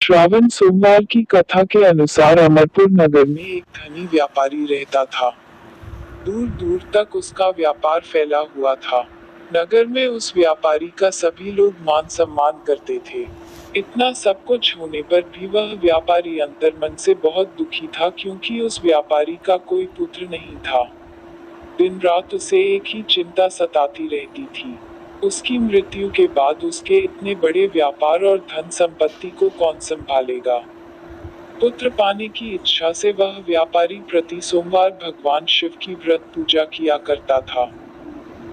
श्रावण सोमवार की कथा के अनुसार अमरपुर नगर में एक धनी व्यापारी रहता था। दूर दूर तक उसका व्यापार फैला हुआ था। नगर में उस व्यापारी का सभी लोग मान सम्मान करते थे। इतना सब कुछ होने पर भी वह व्यापारी अंतर्मन से बहुत दुखी था, क्योंकि उस व्यापारी का कोई पुत्र नहीं था। दिन रात उसे एक ही चिंता सताती रहती थी। उसकी मृत्यु के बाद उसके इतने बड़े व्यापार और धन संपत्ति को कौन संभालेगा। पुत्र पाने की इच्छा से वह व्यापारी प्रति सोमवार भगवान शिव की व्रत पूजा किया करता था।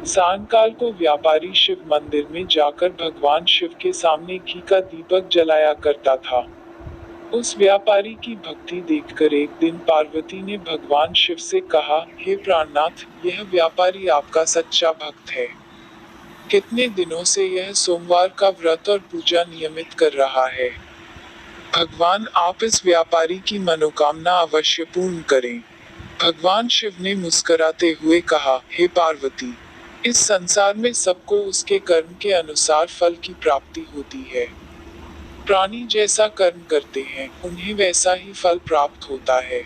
सायंकाल को व्यापारी शिव मंदिर में जाकर भगवान शिव के सामने घी का दीपक जलाया करता था। उस व्यापारी की भक्ति देखकर एक दिन पार्वती ने भगवान शिव से कहा, हे प्राणनाथ, यह व्यापारी आपका सच्चा भक्त है। कितने दिनों से यह सोमवार का व्रत और पूजा नियमित कर रहा है। भगवान आप इस व्यापारी की मनोकामना अवश्य पूर्ण करें। भगवान शिव ने मुस्कुराते हुए कहा, हे पार्वती, इस संसार में सबको उसके कर्म के अनुसार फल की प्राप्ति होती है। प्राणी जैसा कर्म करते हैं, उन्हें वैसा ही फल प्राप्त होता है।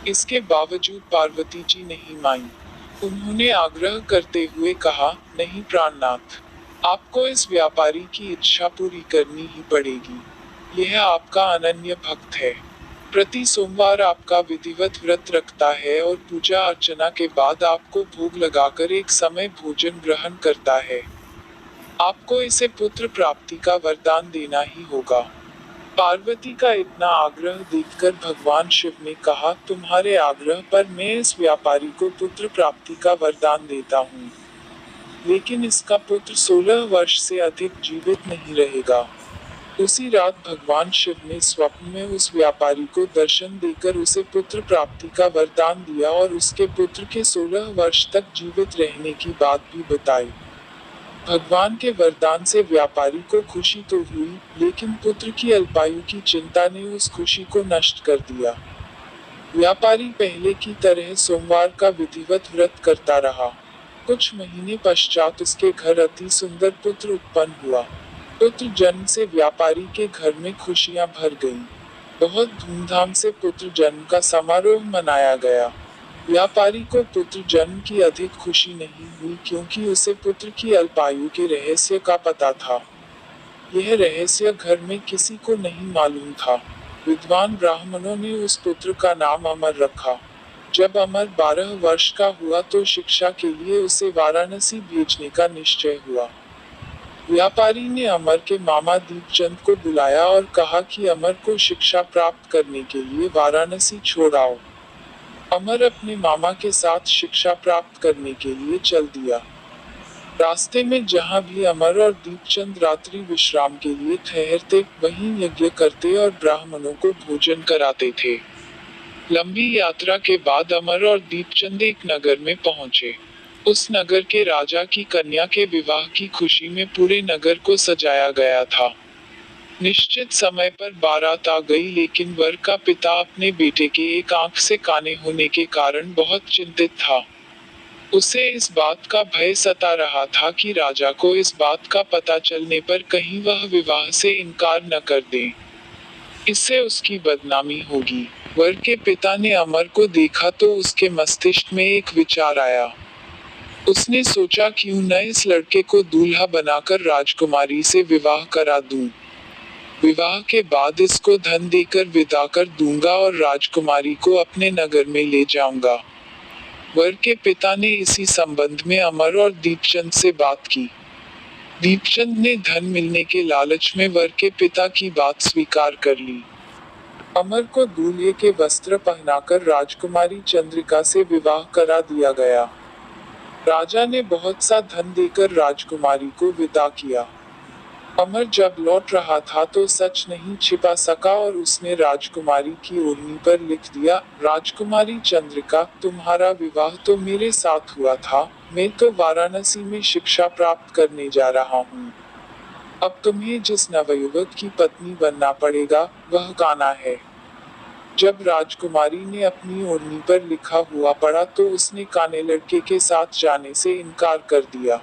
इसके बावजूद पार्वती जी नहीं मानी। उन्होंने आग्रह करते हुए कहा, नहीं प्राणनाथ, आपको इस व्यापारी की इच्छा पूरी करनी ही पड़ेगी। यह आपका अनन्य भक्त है। प्रति सोमवार आपका विधिवत व्रत रखता है और पूजा अर्चना के बाद आपको भोग लगाकर एक समय भोजन ग्रहण करता है। आपको इसे पुत्र प्राप्ति का वरदान देना ही होगा। पार्वती का इतना आग्रह देखकर भगवान शिव ने कहा, तुम्हारे आग्रह पर मैं इस व्यापारी को पुत्र प्राप्ति का वरदान देता हूँ, लेकिन इसका पुत्र 16 वर्ष से अधिक जीवित नहीं रहेगा। उसी रात भगवान शिव ने स्वप्न में उस व्यापारी को दर्शन देकर उसे पुत्र प्राप्ति का वरदान दिया और उसके पुत्र के 16 वर्ष तक जीवित रहने की बात भी बताई। भगवान के वरदान से व्यापारी को खुशी तो हुई, लेकिन पुत्र की अल्पायु की चिंता ने उस खुशी को नष्ट कर दिया। व्यापारी पहले की तरह सोमवार का विधिवत व्रत करता रहा। कुछ महीने पश्चात उसके घर अति सुंदर पुत्र उत्पन्न हुआ। पुत्र जन्म से व्यापारी के घर में खुशियां भर गईं। बहुत धूमधाम से पुत्र जन्म का समारोह मनाया गया। व्यापारी को पुत्र जन्म की अधिक खुशी नहीं हुई, क्योंकि उसे पुत्र की अल्पायु के रहस्य का पता था। यह रहस्य घर में किसी को नहीं मालूम था। विद्वान ब्राह्मणों ने उस पुत्र का नाम अमर रखा। जब अमर 12 वर्ष का हुआ तो शिक्षा के लिए उसे वाराणसी भेजने का निश्चय हुआ। व्यापारी ने अमर के मामा दीपचंद को बुलाया और कहा कि अमर को शिक्षा प्राप्त करने के लिए वाराणसी छोड़ आओ। अमर अपने मामा के साथ शिक्षा प्राप्त करने के लिए चल दिया। रास्ते में जहाँ भी अमर और दीपचंद रात्रि विश्राम के लिए ठहरते, वहीं यज्ञ करते और ब्राह्मणों को भोजन कराते थे। लंबी यात्रा के बाद अमर और दीपचंद एक नगर में पहुंचे। उस नगर के राजा की कन्या के विवाह की खुशी में पूरे नगर को सजाया गया था। निश्चित समय पर बारात आ गई, लेकिन वर का पिता अपने बेटे के एक आंख से काने होने के कारण बहुत चिंतित था। उसे इस बात का भय सता रहा था कि राजा को इस बात का पता चलने पर कहीं वह विवाह से इनकार न कर दे। इससे उसकी बदनामी होगी। वर के पिता ने अमर को देखा तो उसके मस्तिष्क में एक विचार आया। उसने सोचा, क्यों न इस लड़के को दूल्हा बनाकर राजकुमारी से विवाह करा दूं। विवाह के बाद इसको धन देकर विदा कर दूंगा और राजकुमारी को अपने नगर में ले जाऊंगा। वर के पिता ने इसी संबंध में अमर और दीपचंद से बात की। दीपचंद ने धन मिलने के लालच में वर के पिता की बात स्वीकार कर ली। अमर को दूल्हे के वस्त्र पहनाकर राजकुमारी चंद्रिका से विवाह करा दिया गया। राजा ने बहुत सा धन देकर राजकुमारी को विदा किया। अमर जब लौट रहा था तो सच नहीं छिपा सका और उसने राजकुमारी की ओढ़नी पर लिख दिया, राजकुमारी चंद्रिका, तुम्हारा विवाह तो मेरे साथ हुआ था, मैं तो वाराणसी में शिक्षा प्राप्त करने जा रहा हूँ। अब तुम्हें जिस नवयुवक की पत्नी बनना पड़ेगा, वह कान्हा है। जब राजकुमारी ने अपनी ओढ़नी पर लिखा हुआ पढ़ा तो उसने काने लड़के के साथ जाने से इनकार कर दिया।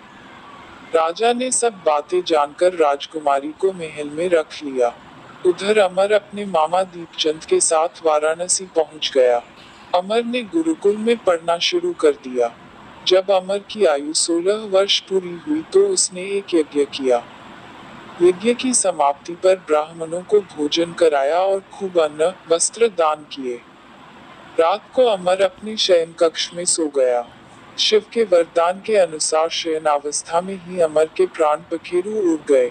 राजा ने सब बातें जानकर राजकुमारी को महल में रख लिया। उधर अमर अपने मामा दीपचंद के साथ वाराणसी पहुंच गया। अमर ने गुरुकुल में पढ़ना शुरू कर दिया। जब अमर की आयु 16 वर्ष पूरी हुई तो उसने एक यज्ञ किया। यज्ञ की समाप्ति पर ब्राह्मणों को भोजन कराया और खूब अन्न वस्त्र दान किए। रात को अमर अपने शयन कक्ष में सो गया। शिव के वरदान के अनुसार शयनावस्था में ही अमर के प्राण पखेरु उड़ गए।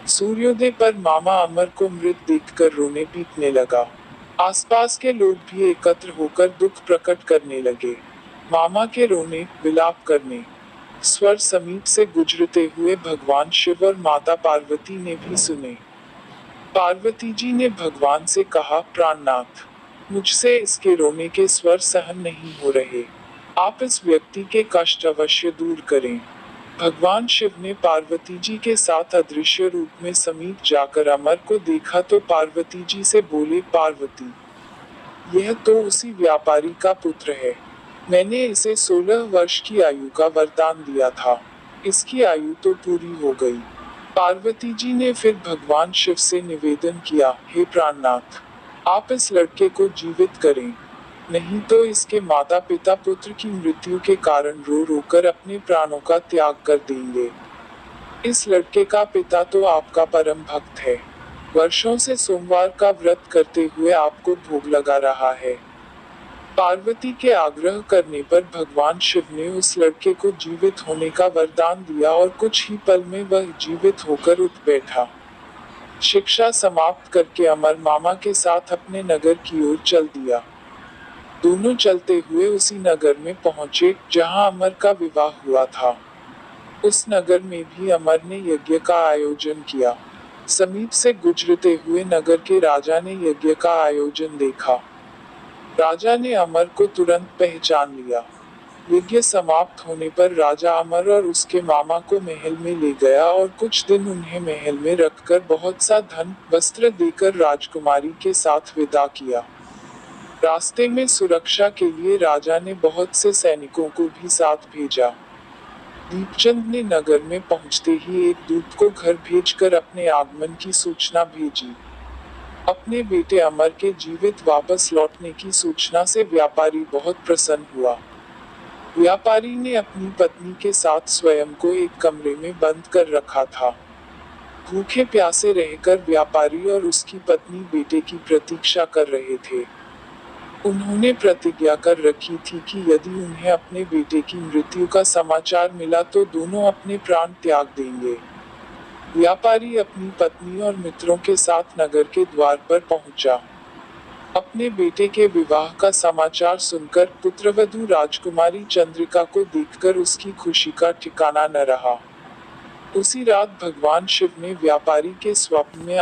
सूर्योदय पर मामा अमर को मृत देखकर रोने पीटने लगा। आसपास के लोग भी एकत्र होकर दुख प्रकट करने लगे। मामा के रोने विलाप करने स्वर समीप से गुजरते हुए भगवान शिव और माता पार्वती ने भी सुने। पार्वती जी ने भगवान से कहा, प्राणनाथ, मुझसे इसके रोने के स्वर सहन नहीं हो रहे। आप इस व्यक्ति के कष्ट अवश्य दूर करें। भगवान शिव ने पार्वती जी के साथ अदृश्य रूप में समीप जाकर अमर को देखा तो पार्वती जी से बोले, पार्वती, यह तो उसी व्यापारी का पुत्र है। मैंने इसे 16 वर्ष की आयु का वरदान दिया था। इसकी आयु तो पूरी हो गई। पार्वती जी ने फिर भगवान शिव से निवेदन किया, हे प्राणनाथ, आप इस लड़के को जीवित करें, नहीं तो इसके माता पिता पुत्र की मृत्यु के कारण रो रो कर अपने प्राणों का त्याग कर देंगे। इस लड़के का पिता तो आपका परम भक्त है। वर्षों से सोमवार का व्रत करते हुए आपको भोग लगा रहा है। पार्वती के आग्रह करने पर भगवान शिव ने उस लड़के को जीवित होने का वरदान दिया और कुछ ही पल में वह जीवित होकर उठ बैठा। शिक्षा समाप्त करके अमर मामा के साथ अपने नगर की ओर चल दिया। दोनों चलते हुए उसी नगर में पहुंचे जहां अमर का विवाह हुआ था। उस नगर में भी अमर ने यज्ञ का आयोजन किया। समीप से गुजरते हुए नगर के राजा ने यज्ञ का आयोजन देखा। राजा ने अमर को तुरंत पहचान लिया। यज्ञ समाप्त होने पर राजा अमर और उसके मामा को महल में ले गया और कुछ दिन उन्हें महल में रखकर बहुत सा धन वस्त्र देकर राजकुमारी के साथ विदा किया। रास्ते में सुरक्षा के लिए राजा ने बहुत से सैनिकों को भी साथ भेजा। दीपचंद ने नगर में पहुंचते ही एक दूत को घर भेजकर अपने आगमन की सूचना भेजी। अपने बेटे अमर के जीवित वापस लौटने की सूचना से व्यापारी बहुत प्रसन्न हुआ। व्यापारी ने अपनी पत्नी के साथ स्वयं को एक कमरे में बंद कर रखा था। भूखे प्यासे रहकर व्यापारी और उसकी पत्नी बेटे की प्रतीक्षा कर रहे थे। उन्होंने प्रतिज्ञा कर रखी थी कि यदि उन्हें अपने बेटे की मृत्यु का समाचार मिला तो दोनों अपने प्राण त्याग देंगे। व्यापारी अपनी पत्नी और मित्रों के साथ नगर के द्वार पर पहुंचा। अपने बेटे के विवाह का समाचार सुनकर पुत्रवधू राजकुमारी चंद्रिका को देखकर उसकी खुशी का ठिकाना न रहा। उसी रात भगवान शिव ने व्यापारी के स्वप्न में